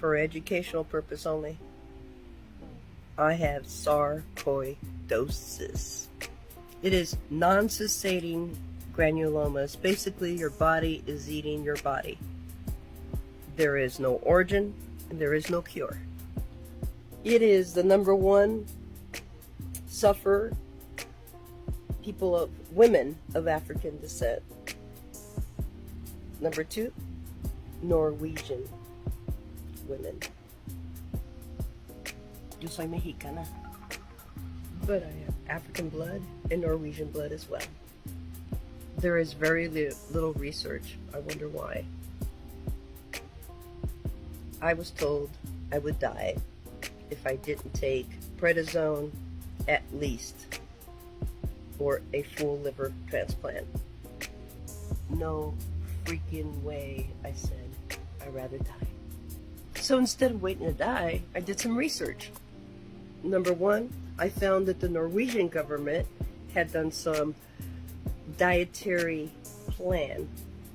for educational purpose only. I have sarcoidosis. It is non-cessating granulomas. Basically, your body is eating your body. There is no origin and there is no cure. It is the #1 sufferer women of African descent. #2, Norwegian women. Yo soy mexicana, but I have African blood and Norwegian blood as well. There is very little research. I wonder why. I was told I would die if I didn't take prednisone at least, or a full liver transplant. No freaking way, I said. I'd rather die. So instead of waiting to die, I did some research. #1, I found that the Norwegian government had done some dietary plan.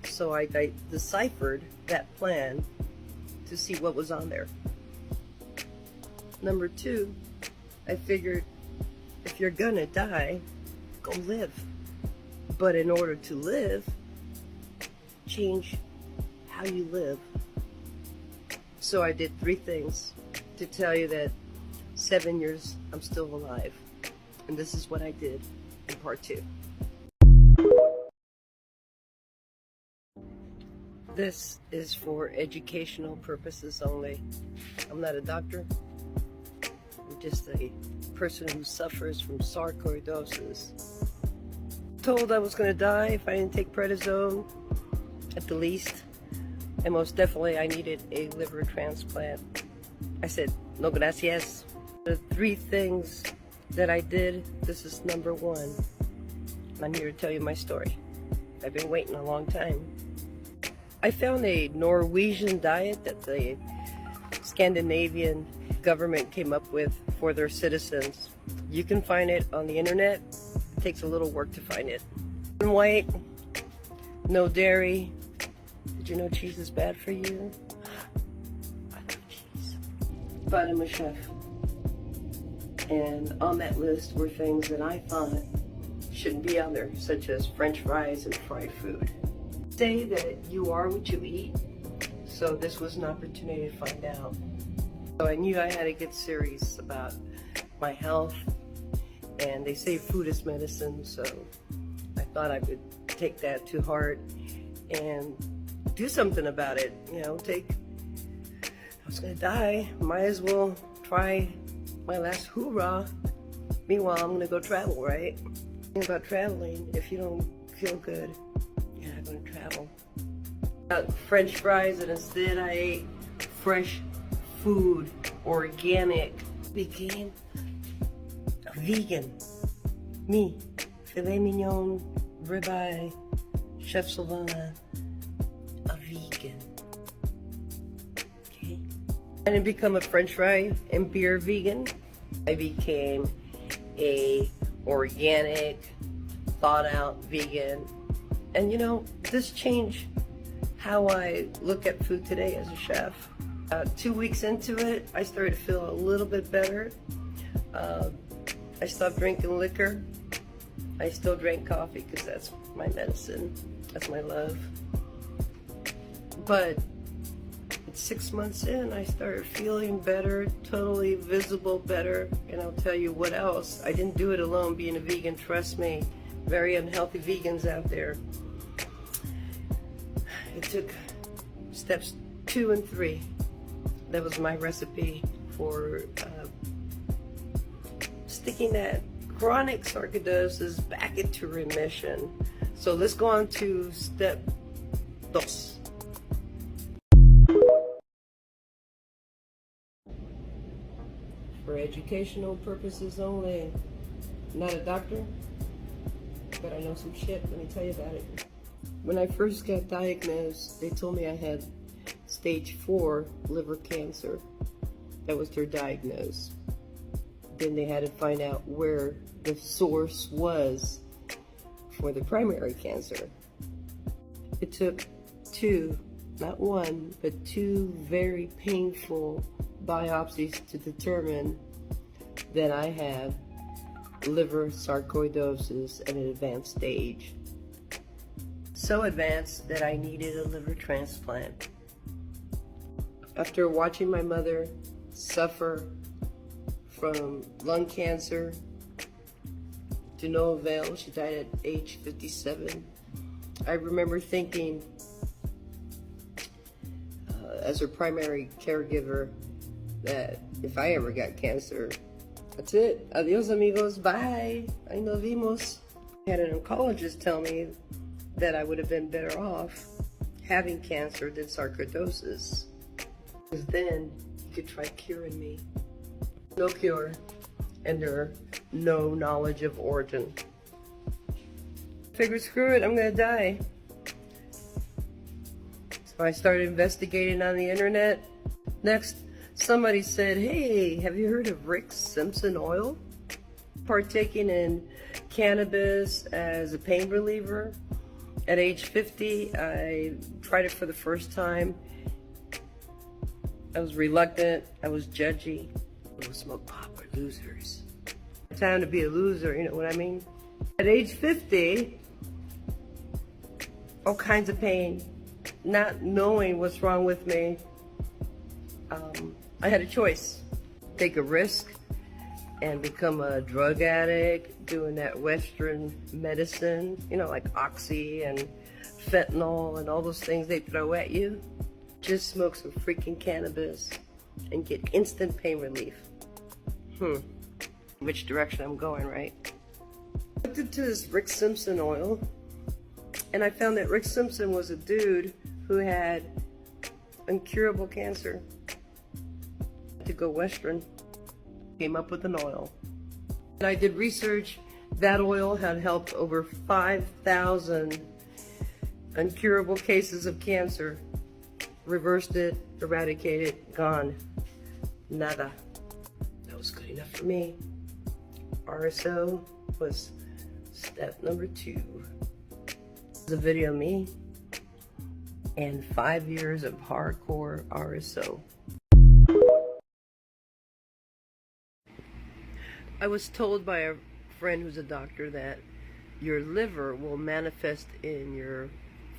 So I deciphered that plan to see what was on there. #2, I figured if you're gonna die, go live. But in order to live, change how you live. So I did 3 things to tell you that 7 years I'm still alive. And this is what I did in part 2. This is for educational purposes only. I'm not a doctor. I'm just a person who suffers from sarcoidosis. Told I was going to die if I didn't take prednisone at the least. And most definitely I needed a liver transplant. I said, no gracias. The 3 things that I did, this is #1. I'm here to tell you my story. I've been waiting a long time. I found a Norwegian diet that the Scandinavian government came up with for their citizens. You can find it on the internet. It takes a little work to find it. White, no dairy. Did you know cheese is bad for you? I love cheese. But I'm a chef. And on that list were things that I thought shouldn't be on there, such as French fries and fried food. Say that you are what you eat, so this was an opportunity to find out. So I knew I had to get serious about my health, and they say food is medicine, so I thought I would take that to heart and do something about it. I was gonna die, might as well try my last hoorah. Meanwhile, I'm gonna go travel, right? The thing about traveling, if you don't feel good, you're not gonna travel. Got French fries, and instead I ate fresh food, organic. Became a vegan. Me, filet mignon, ribeye, chef sauvage, a vegan. Okay. I didn't become a French fry and beer vegan. I became a organic, thought out vegan. And this changed how I look at food today as a chef. 2 weeks into it, I started to feel a little bit better. I stopped drinking liquor. I still drank coffee because that's my medicine. That's my love. But 6 months in, I started feeling better, totally visible better. And I'll tell you what else. I didn't do it alone being a vegan, trust me. Very unhealthy vegans out there. It took steps 2 and 3. That was my recipe for sticking that chronic sarcoidosis back into remission. So let's go on to step 2. For educational purposes only. I'm not a doctor, but I know some shit. Let me tell you about it. When I first got diagnosed, they told me I had stage 4 liver cancer. That was their diagnosis. Then they had to find out where the source was for the primary cancer. It took 2 not one, but two very painful biopsies to determine that I have liver sarcoidosis at an advanced stage. So advanced that I needed a liver transplant. After watching my mother suffer from lung cancer to no avail, she died at age 57. I remember thinking, as her primary caregiver, that if I ever got cancer, that's it. Adios, amigos. Bye. Ahí nos vimos. I had an oncologist tell me that I would have been better off having cancer than sarcoidosis, because then he could try curing me. No cure, and no knowledge of origin. Figured, screw it, I'm gonna die. So I started investigating on the internet. Next, somebody said, hey, have you heard of Simpson Oil? Partaking in cannabis as a pain reliever. At age 50, I tried it for the first time. I was reluctant, I was judgy. People smoke pot, we're losers. Time to be a loser, you know what I mean? At age 50, all kinds of pain, not knowing what's wrong with me. I had a choice. Take a risk and become a drug addict, doing that Western medicine, you know, like Oxy and fentanyl and all those things they throw at you. Just smoke some freaking cannabis and get instant pain relief. Which direction I'm going, right? I looked into this Simpson oil, and I found that Simpson was a dude who had incurable cancer. To go Western, came up with an oil. And I did research. That oil had helped over 5,000 incurable cases of cancer. Reversed it, eradicated, gone. Nada. That was good enough for me. RSO was step number 2. This is a video of me and 5 years of hardcore RSO. I was told by a friend who's a doctor that your liver will manifest in your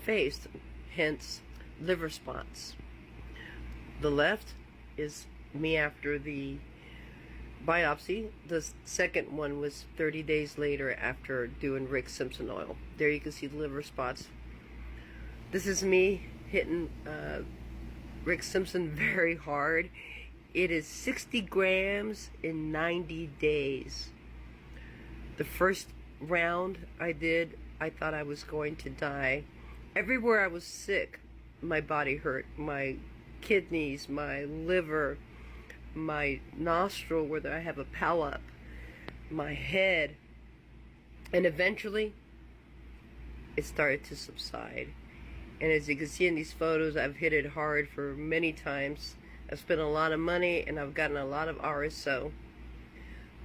face, hence liver spots. The left is me after the biopsy. The second one was 30 days later after doing Simpson oil. There you can see the liver spots. This is me hitting Simpson very hard. It is 60 grams in 90 days. The first round I did, I thought I was going to die. Everywhere I was sick, my body hurt. My kidneys, my liver, my nostril where I have a polyp, my head. And eventually, it started to subside. And as you can see in these photos, I've hit it hard for many times. I've spent a lot of money and I've gotten a lot of RSO.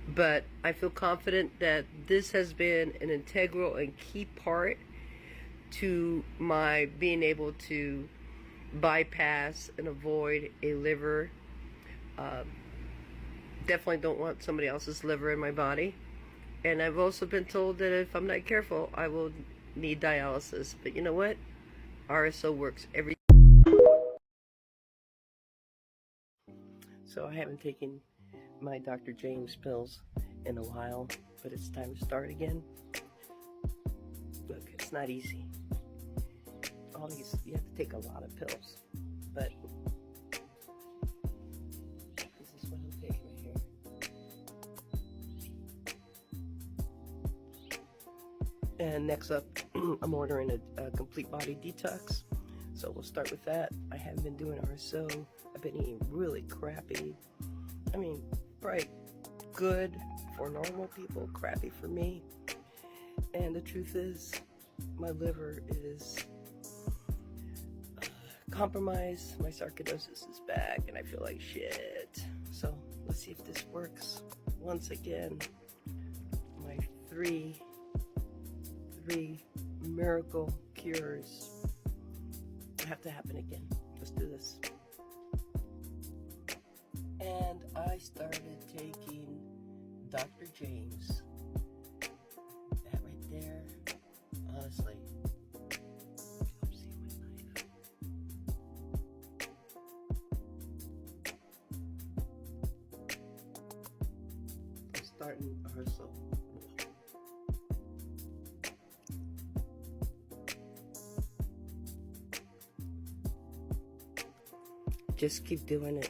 But I feel confident that this has been an integral and key part to my being able to bypass and avoid a liver. Definitely don't want somebody else's liver in my body. And I've also been told that if I'm not careful, I will need dialysis. But you know what? RSO works every. So I haven't taken my Dr. James pills in a while, but it's time to start again. Look, it's not easy. All these, you have to take a lot of pills, but this is what I'm taking right here. And next up, I'm ordering a complete body detox. So we'll start with that. I haven't been doing RSO. I've been eating really crappy. I mean, right, good for normal people, crappy for me. And the truth is, my liver is compromised. My sarcoidosis is back, and I feel like shit. So let's see if this works. Once again, my three miracle cures have to happen again. Let's do this. And I started taking Dr. James. That right there, honestly. I'm seeing my knife. I'm starting to hustle. Just keep doing it.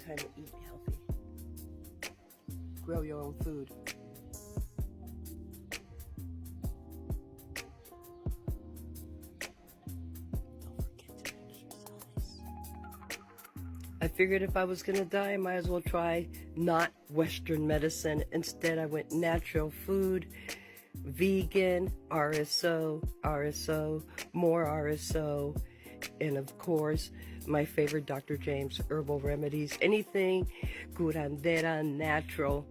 Time to eat healthy. Grow your own food. Don't forget to exercise. I figured if I was gonna die, I might as well try not Western medicine. Instead, I went natural food, vegan, RSO, more RSO, and of course, my favorite Dr. James herbal remedies. Anything curandera, natural,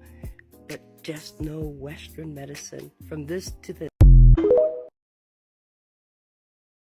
but just no Western medicine. From this to the